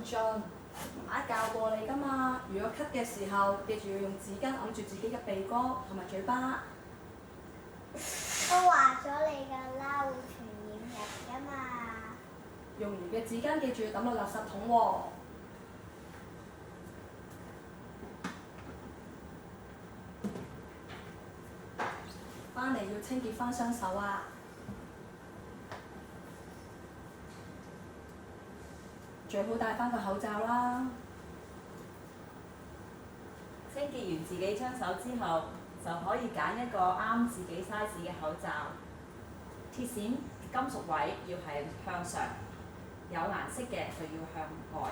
盡。媽媽教過你㗎嘛，如果咳嘅時候，記住要用紙巾揞住自己嘅鼻哥同埋嘴巴。都話咗你㗎啦，會傳染人㗎嘛。用完嘅紙巾記住抌落垃圾桶喎。翻嚟要清潔翻雙手啊！最好戴翻個口罩啦。清潔完自己雙手之後，就可以揀一個啱自己 size 嘅口罩。鐵線金屬位要係向上，有顏色嘅就要向外。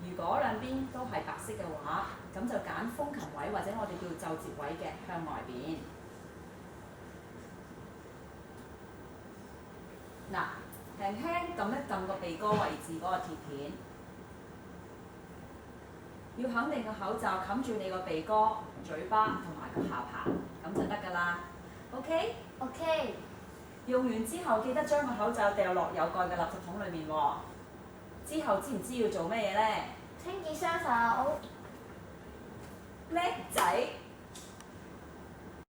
如果兩邊都係白色嘅話，咁就揀風琴位或者我哋叫皺摺位嘅向外邊。嗱，輕輕撳一撳個鼻哥位置嗰個鐵片，要肯定個口罩冚住你個鼻哥、嘴巴同埋個下巴，咁就得㗎啦。OK？ OK。用完之後記得將個口罩掉落有蓋嘅垃圾桶裡面喎。之後知唔知要做咩嘢呢？清潔雙手。叻仔！